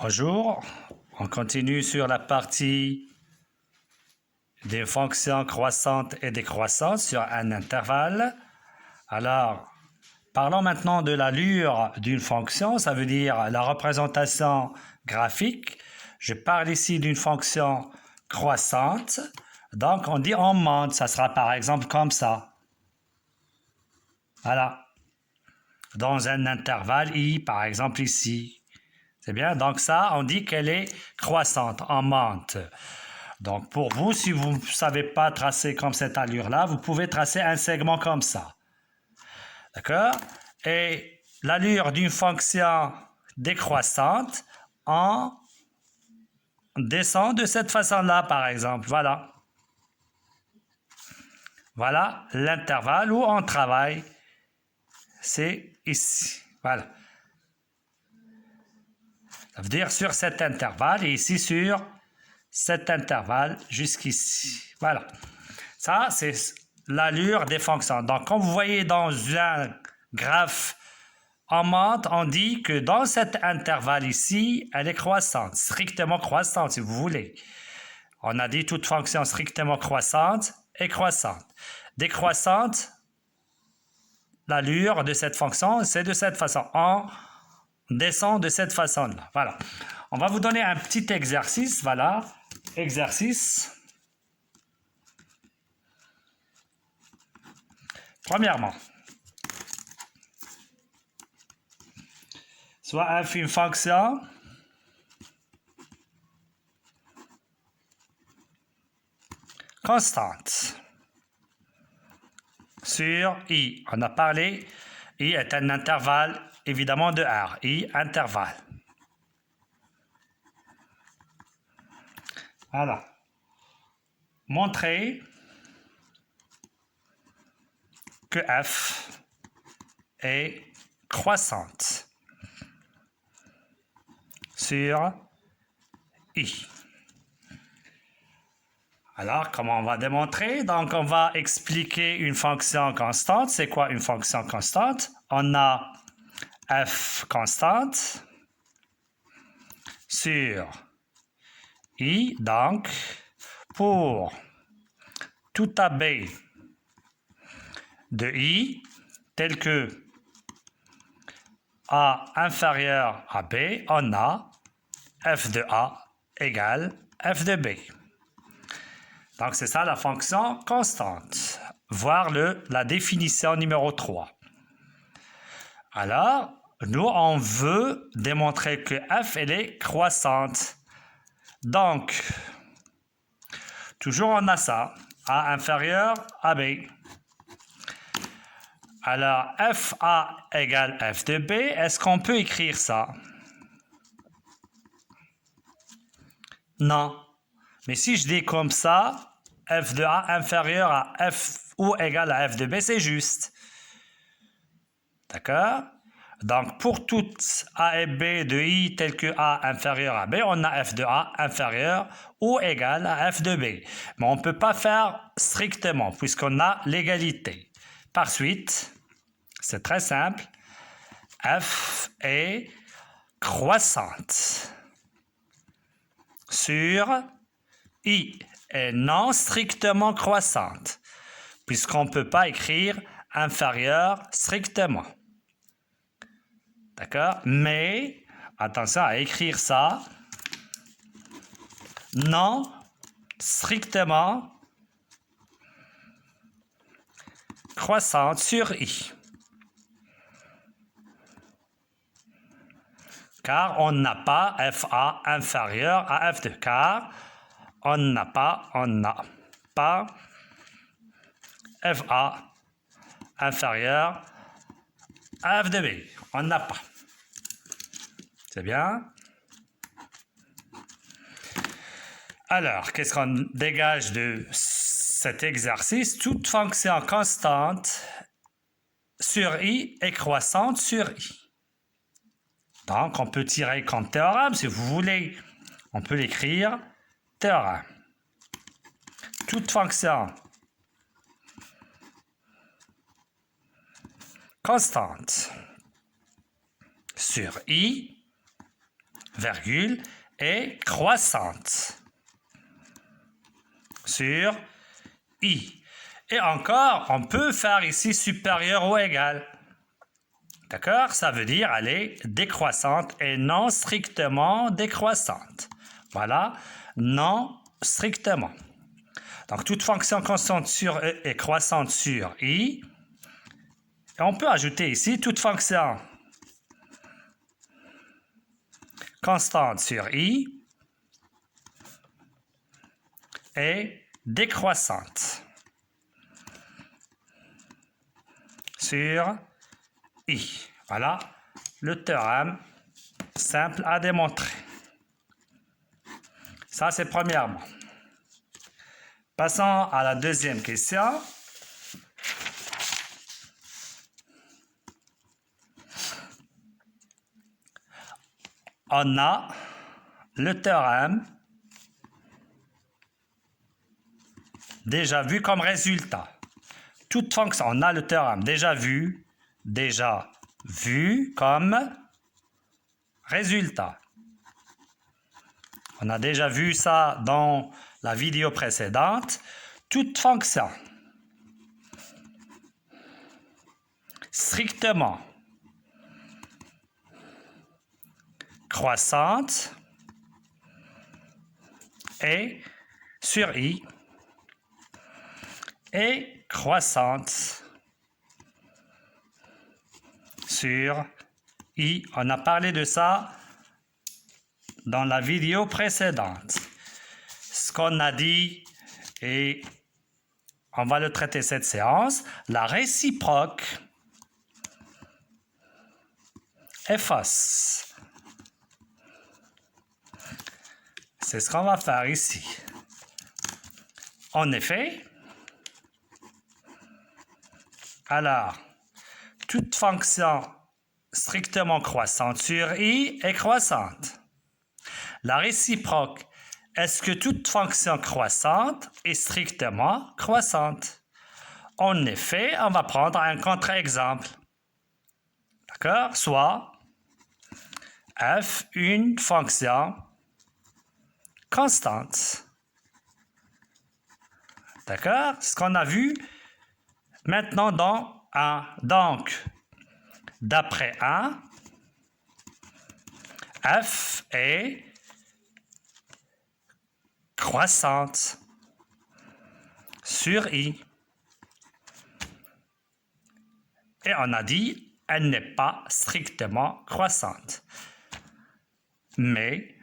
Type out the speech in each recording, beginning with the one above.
Bonjour, on continue sur la partie des fonctions croissantes et décroissantes sur un intervalle. Alors, parlons maintenant de l'allure d'une fonction, ça veut dire la représentation graphique. Je parle ici d'une fonction croissante, donc on dit on monte, ça sera par exemple comme ça. Voilà, dans un intervalle i, par exemple ici. C'est bien, donc ça, on dit qu'elle est croissante, en monte. Donc pour vous, si vous ne savez pas tracer comme cette allure-là, vous pouvez tracer un segment comme ça. D'accord? Et l'allure d'une fonction décroissante, on descend de cette façon-là, par exemple. Voilà. Voilà l'intervalle où on travaille. C'est ici. Voilà. Ça veut dire sur cet intervalle et ici sur cet intervalle jusqu'ici. Voilà. Ça, c'est l'allure des fonctions. Donc, comme vous voyez dans un graphe en monte, on dit que dans cet intervalle ici, elle est croissante, strictement croissante si vous voulez. On a dit toute fonction strictement croissante est croissante. Décroissante, l'allure de cette fonction, c'est de cette façon. On descend de cette façon-là. Voilà. On va vous donner un petit exercice. Voilà. Exercice. Premièrement, soit une fonction constante sur i. On a parlé, i est un intervalle évidemment de R. I, intervalle. Voilà. Montrer que f est croissante sur i. Alors, comment on va démontrer? Donc, on va expliquer une fonction constante. C'est quoi une fonction constante? On a f constante sur i. Donc, pour tout AB de i, tel que a inférieur à b, on a f de a égale f de b. Donc, c'est ça la fonction constante. Voir la définition numéro 3. Alors, nous, on veut démontrer que f, elle est croissante. Donc, toujours on a ça. A inférieur à b. Alors, fa égale f de b. Est-ce qu'on peut écrire ça? Non. Mais si je dis comme ça, f de a inférieur à f ou égal à f de b, c'est juste. D'accord? Donc, pour toutes a et b de i tel que a inférieur à b, on a f de a inférieur ou égal à f de b. Mais on ne peut pas faire strictement puisqu'on a l'égalité. Par suite, c'est très simple, f est croissante sur i est non strictement croissante, puisqu'on ne peut pas écrire inférieur strictement. D'accord? Mais, attention à écrire ça, non strictement croissante sur i. Car on n'a pas fa inférieur à f de, car on n'a pas fa inférieur à f de b. On n'a pas. C'est bien? Alors, qu'est-ce qu'on dégage de cet exercice? Toute fonction constante sur i est croissante sur i. Donc, on peut tirer comme théorème, si vous voulez. On peut l'écrire théorème. Toute fonction constante sur i virgule, est croissante sur I. Et encore, on peut faire ici supérieur ou égal. D'accord? Ça veut dire elle est décroissante et non strictement décroissante. Voilà, non strictement. Donc, toute fonction constante sur E est croissante sur I. Et on peut ajouter ici toute fonction constante sur I est décroissante sur I. Voilà le théorème simple à démontrer. Ça, c'est premièrement. Passons à la deuxième question. On a le théorème déjà vu comme résultat. Toute fonction, on a le théorème déjà vu comme résultat. On a déjà vu ça dans la vidéo précédente. Toute fonction strictement croissante et sur I est croissante sur I. On a parlé de ça dans la vidéo précédente. Ce qu'on a dit, et on va le traiter cette séance, la réciproque est fausse. C'est ce qu'on va faire ici. En effet, alors, toute fonction strictement croissante sur I est croissante. La réciproque, est-ce que toute fonction croissante est strictement croissante? En effet, on va prendre un contre-exemple. D'accord? Soit f, une fonction constante. D'accord? Ce qu'on a vu maintenant dans 1. Donc, d'après 1, f est croissante sur I. Et on a dit, elle n'est pas strictement croissante. Mais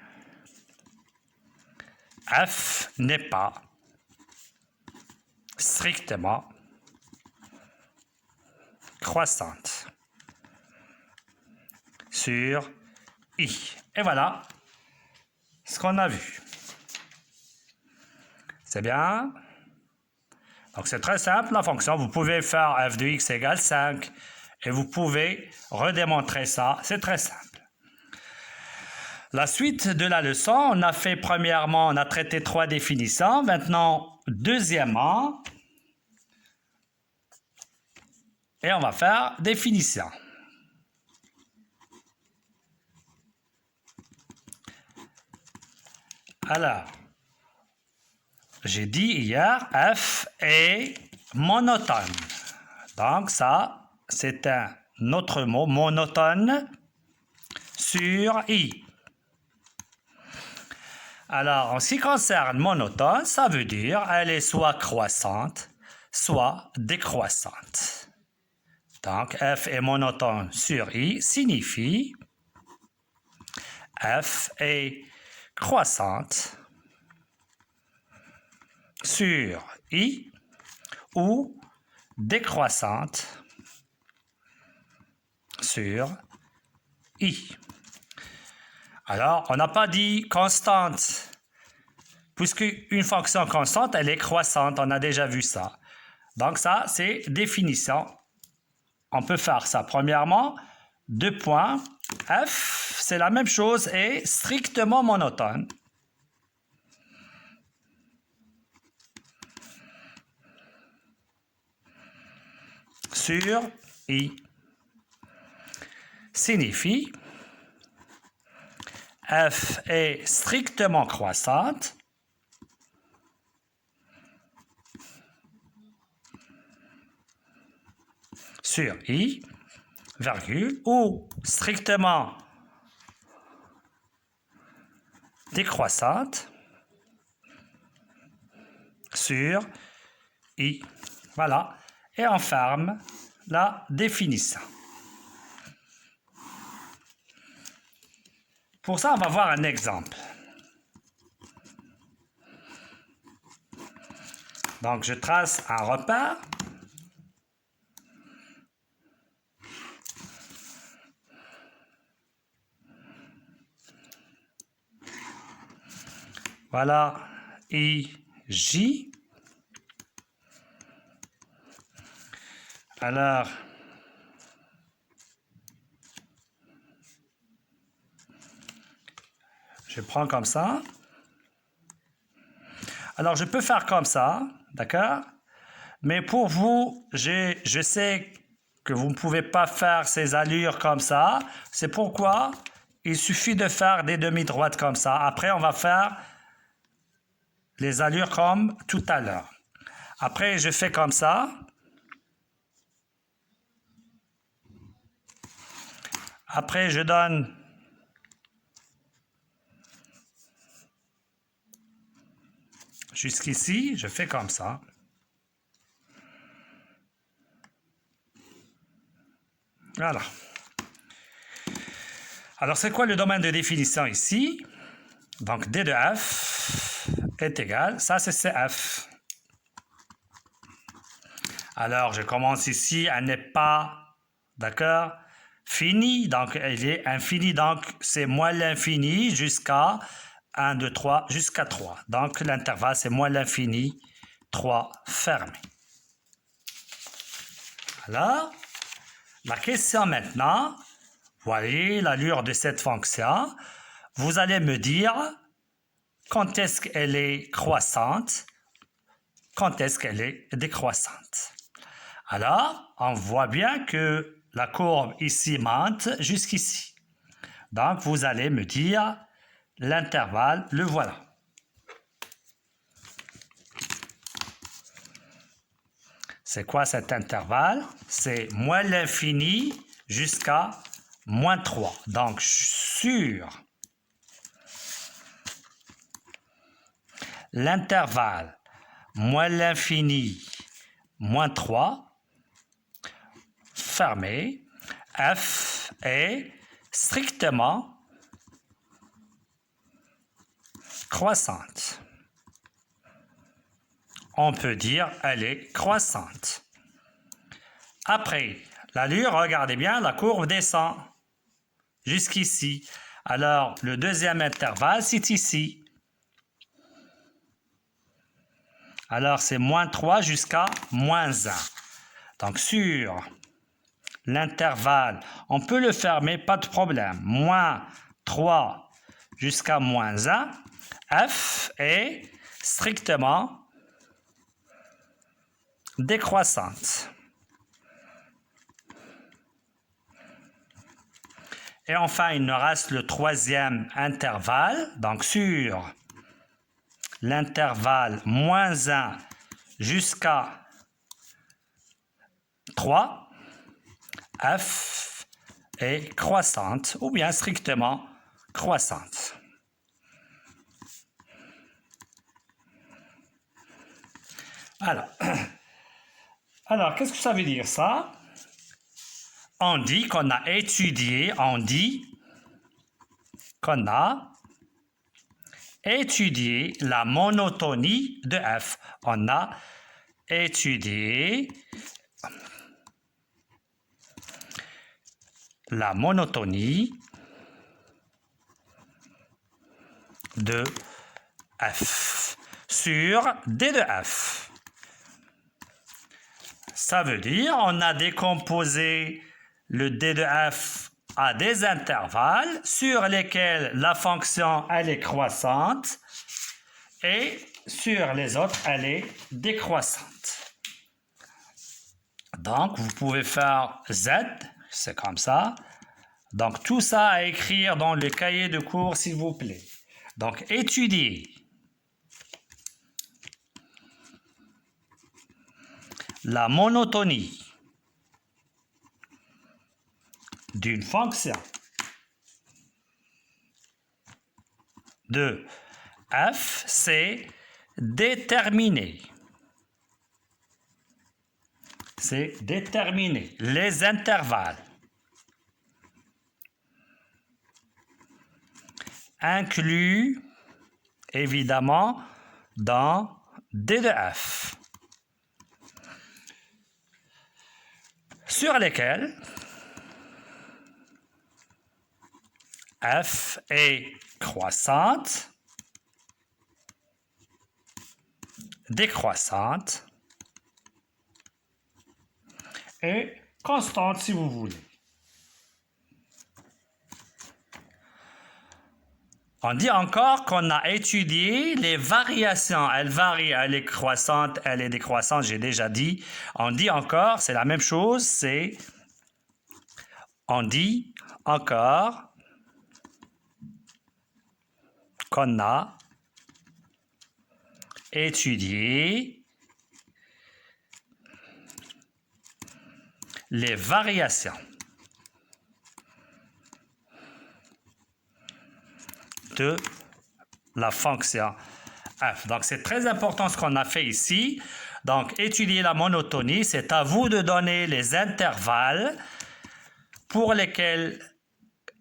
f n'est pas strictement croissante sur I. Et voilà ce qu'on a vu. C'est bien. Donc, c'est très simple, la fonction. Vous pouvez faire f de x égale 5 et vous pouvez redémontrer ça. C'est très simple. La suite de la leçon, on a fait premièrement, on a traité 3 définitions. Maintenant, deuxièmement, et on va faire définition. Alors, j'ai dit hier, f est monotone. Donc ça, c'est un autre mot, monotone, sur I. Alors, en ce qui concerne monotone, ça veut dire elle est soit croissante, soit décroissante. Donc, f est monotone sur I signifie f est croissante sur I ou décroissante sur I. Alors, on n'a pas dit constante, puisque une fonction constante, elle est croissante, on a déjà vu ça. Donc ça, c'est définition. On peut faire ça. Premièrement, 2 points. F, c'est la même chose, est strictement monotone. Sur I signifie f est strictement croissante, sur i, virgule, ou strictement décroissante sur i. Voilà. Et on ferme la définition. Pour ça, on va voir un exemple. Donc, je trace un repère. Voilà, I, J. Alors, je prends comme ça. Alors, je peux faire comme ça, d'accord? Mais pour vous, je sais que vous ne pouvez pas faire ces allures comme ça. C'est pourquoi il suffit de faire des demi-droites comme ça. Après, on va faire les allures comme tout à l'heure. Après, je fais comme ça. Après, je donne jusqu'ici, je fais comme ça. Voilà. Alors, c'est quoi le domaine de définition ici? Donc, D de F est égal, ça c'est CF. Alors, je commence ici, elle n'est pas, d'accord, fini, donc elle est infinie, donc c'est moins l'infini jusqu'à 1, 2, 3, jusqu'à 3. Donc, l'intervalle, c'est moins l'infini, 3 fermé. Alors, la question maintenant, voyez l'allure de cette fonction. Vous allez me dire quand est-ce qu'elle est croissante, quand est-ce qu'elle est décroissante. Alors, on voit bien que la courbe ici monte jusqu'ici. Donc, vous allez me dire l'intervalle, le voilà. C'est quoi cet intervalle? C'est moins l'infini jusqu'à moins 3. Donc, sur l'intervalle moins l'infini moins 3, fermé, f est strictement croissante. On peut dire elle est croissante. Après, l'allure, regardez bien, la courbe descend jusqu'ici. Alors, le deuxième intervalle, c'est ici. Alors, c'est moins 3 jusqu'à moins 1. Donc, sur l'intervalle, on peut le fermer, pas de problème. Moins 3 jusqu'à moins 1, f est strictement décroissante. Et enfin, il nous reste le troisième intervalle. Donc, sur l'intervalle moins 1 jusqu'à 3, f est croissante ou bien strictement croissante. Alors qu'est-ce que ça veut dire ça? On dit qu'on a étudié, la monotonie de f. On a étudié la monotonie de f sur D de f. Ça veut dire on a décomposé le D de f à des intervalles sur lesquels la fonction elle est croissante et sur les autres elle est décroissante. Donc vous pouvez faire z, c'est comme ça, Donc, tout ça à écrire dans le cahier de cours, s'il vous plaît. Donc, étudier la monotonie d'une fonction de f, c'est déterminer. C'est déterminer les intervalles inclus, évidemment, dans D de f, sur lesquels f est croissante, décroissante et constante si vous voulez. On dit encore qu'on a étudié les variations. Elle varie, elle est croissante, elle est décroissante, j'ai déjà dit. On dit encore, c'est la même chose, c'est... On dit encore qu'on a étudié les variations de la fonction f. Donc, c'est très important ce qu'on a fait ici. Donc, étudier la monotonie, c'est à vous de donner les intervalles pour lesquels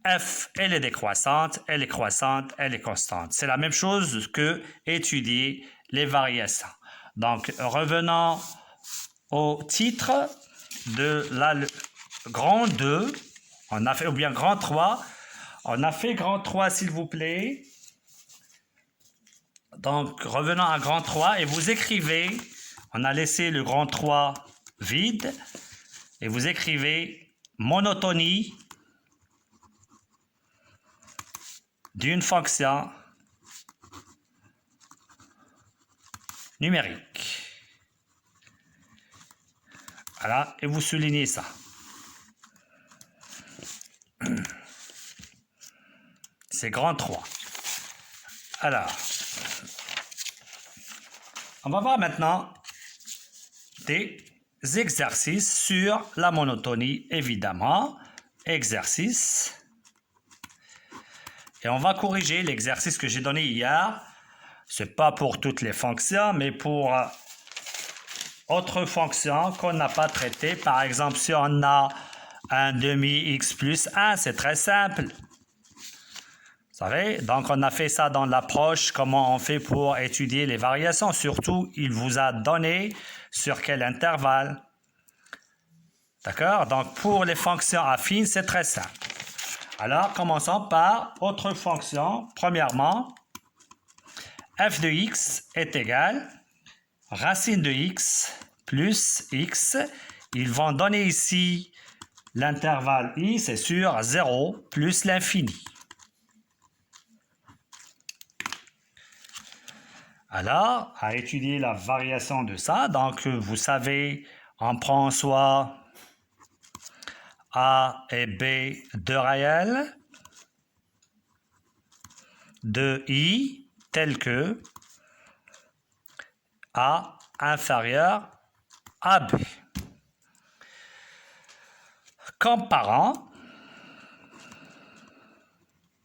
f, elle est décroissante, elle est croissante, elle est constante. C'est la même chose que étudier les variations. Donc, revenons au titre de la grand 2, on a fait, ou bien grand 3. On a fait grand 3, s'il vous plaît. Donc, revenons à grand 3 et vous écrivez, on a laissé le grand 3 vide, et vous écrivez monotonie d'une fonction numérique. Voilà, et vous soulignez ça. C'est grand 3. Alors, on va voir maintenant des exercices sur la monotonie, évidemment. Exercice. Et on va corriger l'exercice que j'ai donné hier. Ce n'est pas pour toutes les fonctions, mais pour autres fonctions qu'on n'a pas traitées. Par exemple, si on a un demi x plus 1, c'est très simple. Vous savez, donc on a fait ça dans l'approche, comment on fait pour étudier les variations. Surtout, il vous a donné sur quel intervalle. D'accord? Donc pour les fonctions affines, c'est très simple. Alors, commençons par autre fonction. Premièrement, f de x est égal racine de x plus x. Ils vont donner ici l'intervalle i, c'est sur 0 plus l'infini. Alors, à étudier la variation de ça, donc vous savez, on prend soit A et B deux réels de I tel que A inférieur à B. Comparant,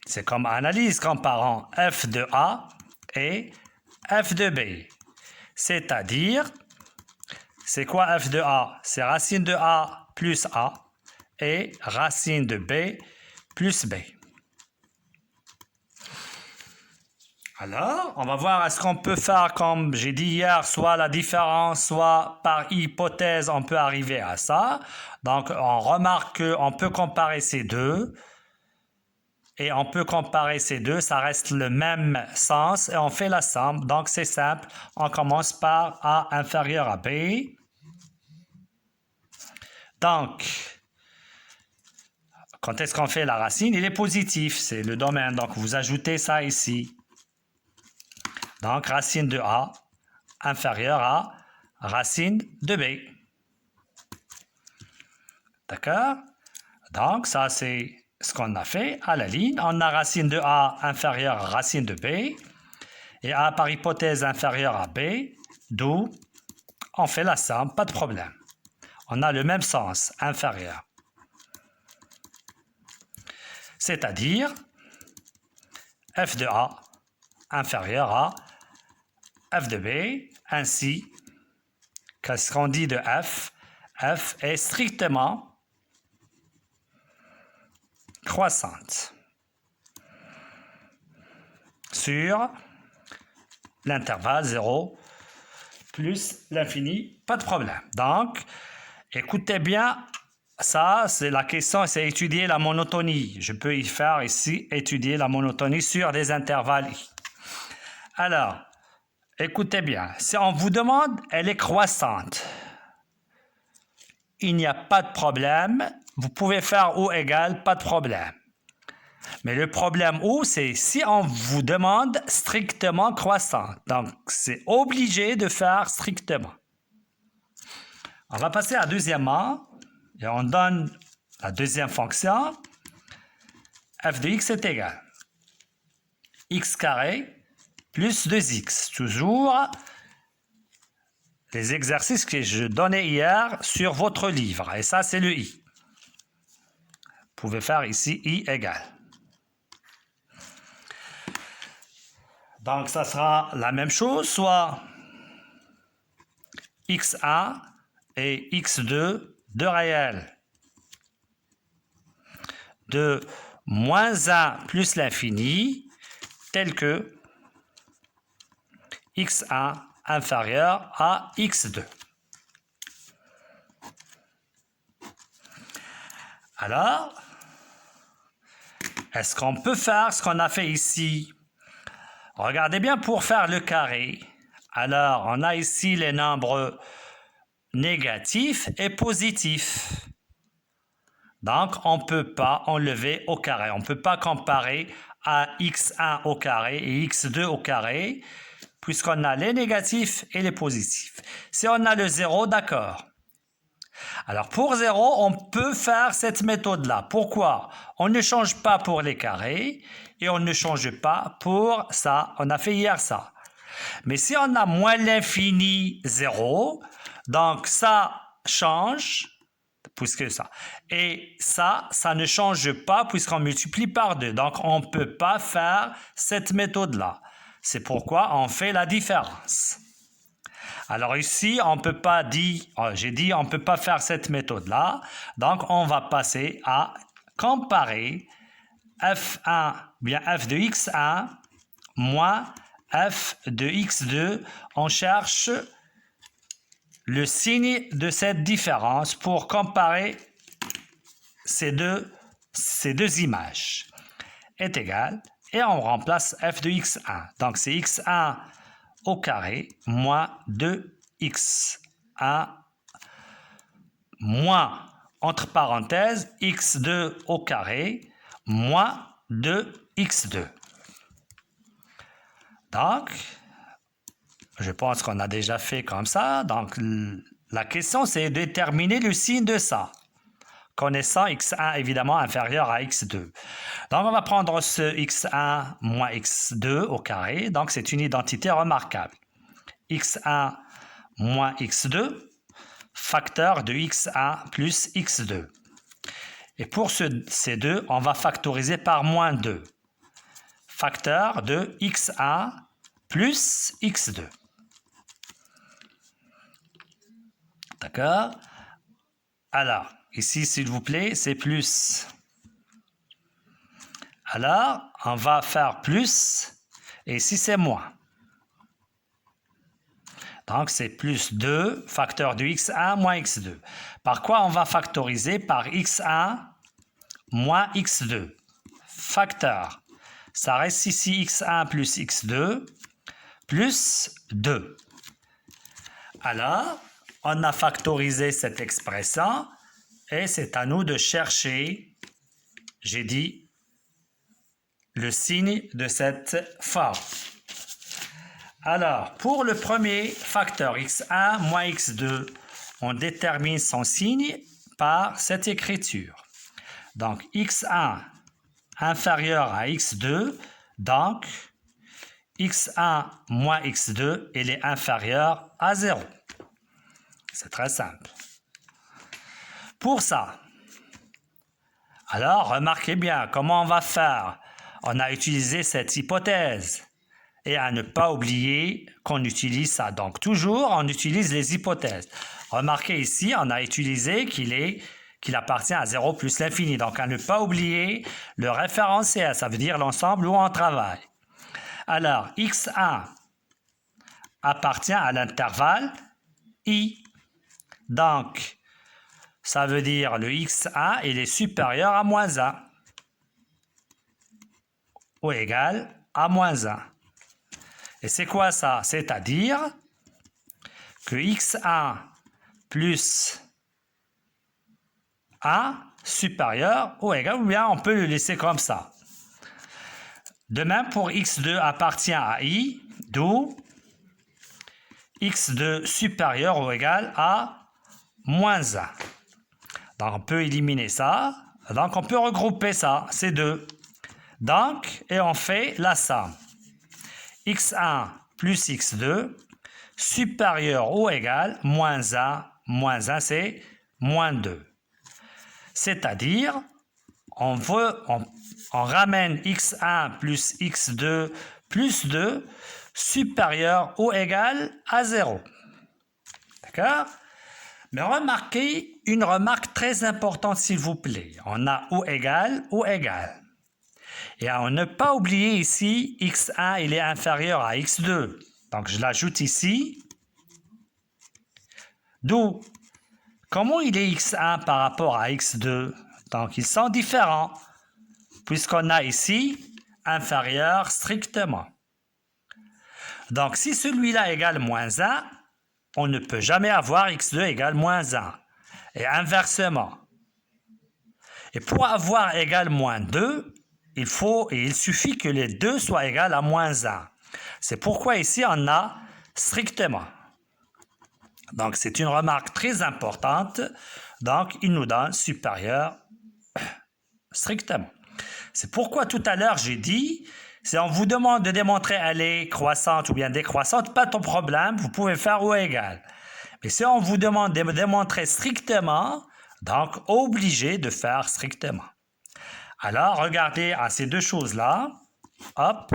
c'est comme analyse, comparant f de A et f de B. C'est-à-dire, c'est quoi f de A? C'est racine de A plus A et racine de B plus B. Alors, on va voir est-ce qu'on peut faire, comme j'ai dit hier, soit la différence, soit par hypothèse, on peut arriver à ça. Donc, on remarque qu'on peut comparer ces deux. Et on peut comparer ces deux, ça reste le même sens et on fait la somme. Donc, c'est simple. On commence par A inférieur à B. Donc, quand est-ce qu'on fait la racine? Il est positif, c'est le domaine. Donc, vous ajoutez ça ici. Donc, racine de A inférieur à racine de B. D'accord? Donc, ça, c'est ce qu'on a fait à la ligne. On a racine de A inférieure à racine de B. Et A par hypothèse inférieure à B. D'où on fait la somme, pas de problème. On a le même sens, inférieur. C'est-à-dire f de A inférieur à f de B, ainsi qu'est-ce qu'on dit de f? F est strictement croissante sur l'intervalle 0 plus l'infini, pas de problème. Donc, écoutez bien, ça, c'est la question, c'est étudier la monotonie. Je peux y faire ici, étudier la monotonie sur des intervalles i. Alors, écoutez bien, si on vous demande, elle est croissante. Il n'y a pas de problème. Vous pouvez faire ou égal, pas de problème. Mais le problème où, c'est si on vous demande strictement croissante. Donc, c'est obligé de faire strictement. On va passer à deuxièmement. Et on donne la deuxième fonction. F de x est égal x carré plus 2x. Toujours les exercices que je donnais hier sur votre livre. Et ça, c'est le i. Vous pouvez faire ici i égale. Donc, ça sera la même chose, soit x1 et x2, deux réels, de moins 1 plus l'infini, tel que x1 inférieur à x2. Alors, est-ce qu'on peut faire ce qu'on a fait ici? Regardez bien pour faire le carré. Alors, on a ici les nombres négatifs et positifs. Donc, on ne peut pas enlever au carré. On ne peut pas comparer à x1 au carré et x2 au carré, puisqu'on a les négatifs et les positifs. Si on a le 0, d'accord. Alors, pour 0, on peut faire cette méthode-là. Pourquoi? On ne change pas pour les carrés et on ne change pas pour ça. On a fait hier ça. Mais si on a moins l'infini 0, donc ça change, puisque ça. Et ça ne change pas puisqu'on multiplie par 2. Donc, on ne peut pas faire cette méthode-là. C'est pourquoi on fait la différence. Alors ici, on ne peut pas dire, j'ai dit on ne peut pas faire cette méthode-là. Donc, on va passer à comparer f1, bien f de x1 moins f de x2. On cherche le signe de cette différence pour comparer ces deux images. Est égal, et on remplace f de x1. Donc, c'est x1 au carré moins 2x1 moins, entre parenthèses, x2 au carré moins 2x2. Donc, je pense qu'on a déjà fait comme ça. Donc, la question, c'est de déterminer le signe de ça, connaissant x1 évidemment inférieur à x2. Donc, on va prendre ce x1 moins x2 au carré. Donc, c'est une identité remarquable. x1 moins x2, facteur de x1 plus x2. Et pour ces deux, on va factoriser par moins 2. Facteur de x1 plus x2. D'accord? Alors, ici, s'il vous plaît, c'est plus. Alors, on va faire plus, et ici, c'est moins. Donc, c'est plus 2, facteur de x1 moins x2. Par quoi on va factoriser? Par x1 moins x2. Facteur. Ça reste ici x1 plus x2 plus 2. Alors, on a factorisé cette expression et c'est à nous de chercher, j'ai dit, le signe de cette forme. Alors, pour le premier facteur x1 moins x2, on détermine son signe par cette écriture. Donc, x1 inférieur à x2, donc x1 moins x2, il est inférieur à 0. C'est très simple. Pour ça, alors remarquez bien comment on va faire. On a utilisé cette hypothèse. Et à ne pas oublier qu'on utilise ça. Donc toujours, on utilise les hypothèses. Remarquez ici, on a utilisé qu'il appartient à 0 plus l'infini. Donc à ne pas oublier le référentiel, ça veut dire l'ensemble où on travaille. Alors, x1 appartient à l'intervalle i. Donc, ça veut dire le x1, il est supérieur à moins 1. Ou égal à moins 1. Et c'est quoi ça? C'est-à-dire que x1 plus 1 supérieur ou égal, ou bien on peut le laisser comme ça. De même pour x2 appartient à i, d'où x2 supérieur ou égal à moins 1. Donc on peut éliminer ça. Donc on peut regrouper ça, ces deux. Donc, et on fait la somme. x1 plus x2 supérieur ou égal moins 1 c'est moins 2. C'est-à-dire, on ramène x1 plus x2 plus 2 supérieur ou égal à 0. D'accord? Mais remarquez une remarque très importante s'il vous plaît. On a ou égal ou égal. Et à ne pas oublier ici, x1 il est inférieur à x2. Donc je l'ajoute ici. D'où, comment il est x1 par rapport à x2? Donc ils sont différents, puisqu'on a ici inférieur strictement. Donc si celui-là égale moins 1, on ne peut jamais avoir x2 égale moins 1. Et inversement. Et pour avoir égal moins 2, il suffit que les deux soient égales à moins 1. C'est pourquoi ici on a strictement. Donc c'est une remarque très importante. Donc il nous donne supérieur strictement. C'est pourquoi tout à l'heure j'ai dit, si on vous demande de démontrer elle est croissante ou bien décroissante, pas de problème, vous pouvez faire ou égal. Mais si on vous demande de démontrer strictement, donc obligé de faire strictement. Alors, regardez à ces deux choses-là. Hop.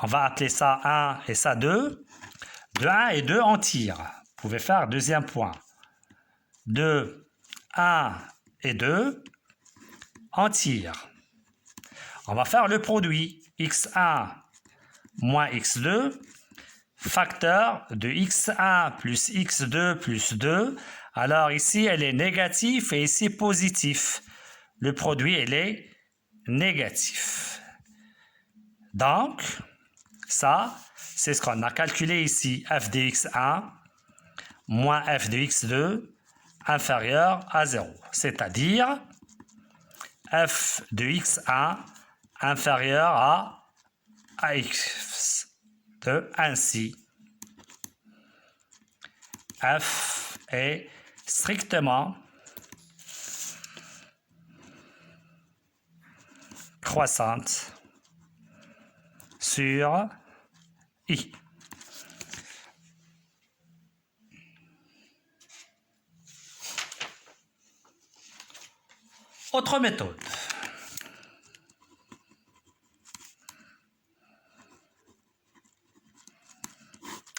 On va appeler ça 1 et ça 2. De 1 et 2, on tire. Vous pouvez faire deuxième point. De 1 et 2, on tire. On va faire le produit. x1 moins x2, facteur de x1 plus x2 plus 2. Alors ici, elle est négative et ici positif. Le produit, il est négatif. Donc, ça, c'est ce qu'on a calculé ici. F de x1 moins f de x2 inférieur à 0. C'est-à-dire f de x1 inférieur à x2. Ainsi, f est strictement croissante sur I. Autre méthode.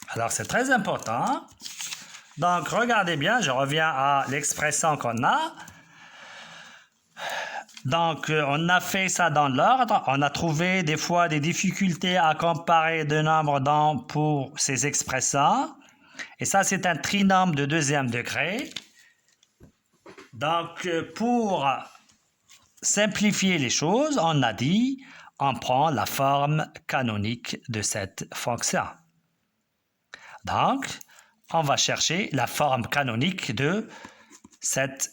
Alors, c'est très important. Donc, regardez bien, je reviens à l'expression qu'on a. Donc, on a fait ça dans l'ordre. On a trouvé des fois des difficultés à comparer deux nombres pour ces expressions. Et ça, c'est un trinôme de deuxième degré. Donc, pour simplifier les choses, on a dit, on prend la forme canonique de cette fonction. Donc, on va chercher la forme canonique de cette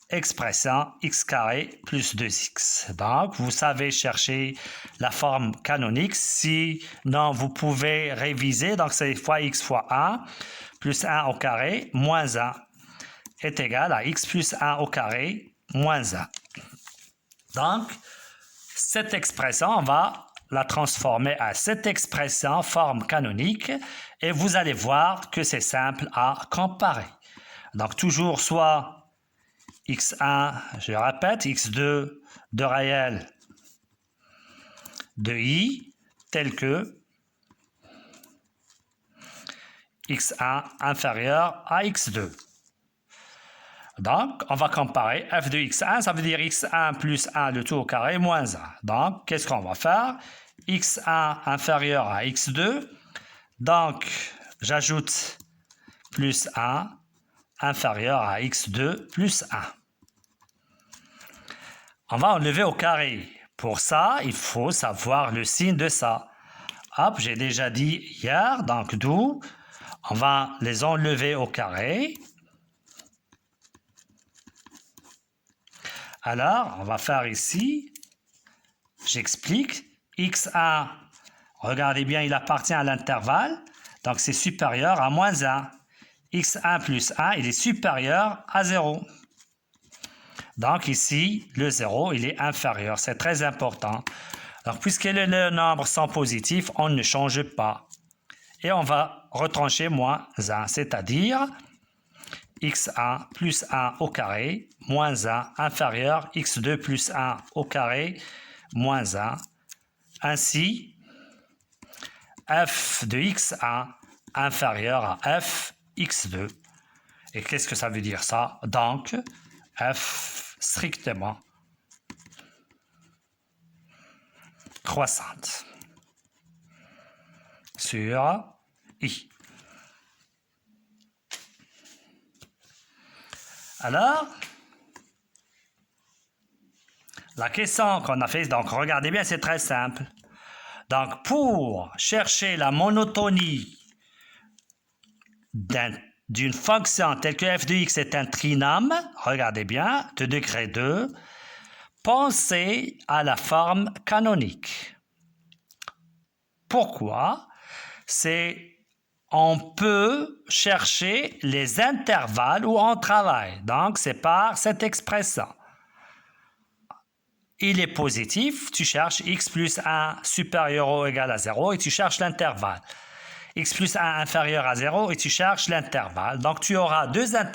expression x carré plus 2x. Donc, vous savez chercher la forme canonique. Sinon, vous pouvez réviser. Donc, c'est fois x fois 1 plus 1 au carré moins 1 est égal à x plus 1 au carré moins 1. Donc, cette expression, on va la transformer à cette expression forme canonique et vous allez voir que c'est simple à comparer. Donc, toujours soit x1, je répète, x2 de réel de i, tel que x1 inférieur à x2. Donc, on va comparer f de x1, ça veut dire x1 plus 1 le tout au carré moins 1. Donc, qu'est-ce qu'on va faire? x1 inférieur à x2. Donc, j'ajoute plus 1 inférieur à x2 plus 1. On va enlever au carré. Pour ça, il faut savoir le signe de ça. Hop, j'ai déjà dit hier, donc d'où on va les enlever au carré. Alors, on va faire ici, j'explique, x1, regardez bien, il appartient à l'intervalle, donc c'est supérieur à moins 1. x1 plus 1, il est supérieur à 0. Donc ici, le 0, il est inférieur, c'est très important. Donc, puisque les nombres sont positifs, on ne change pas. Et on va retrancher moins 1, c'est-à-dire x1 plus 1 au carré, moins 1 inférieur x2 plus 1 au carré, moins 1. Ainsi, f de x1 inférieur à f x2. Et qu'est-ce que ça veut dire ça? Donc, f strictement croissante sur i. Alors, la question qu'on a faite, donc regardez bien, c'est très simple. Donc, pour chercher la monotonie d'une fonction telle que f de x est un trinôme, regardez bien, de degré 2, pensez à la forme canonique. Pourquoi? On peut chercher les intervalles où on travaille. Donc, c'est par cette expression. Il est positif, tu cherches x plus 1 supérieur ou égal à 0 et tu cherches l'intervalle. X plus 1 inférieur à 0 et tu cherches l'intervalle. Donc, tu auras deux intervalles.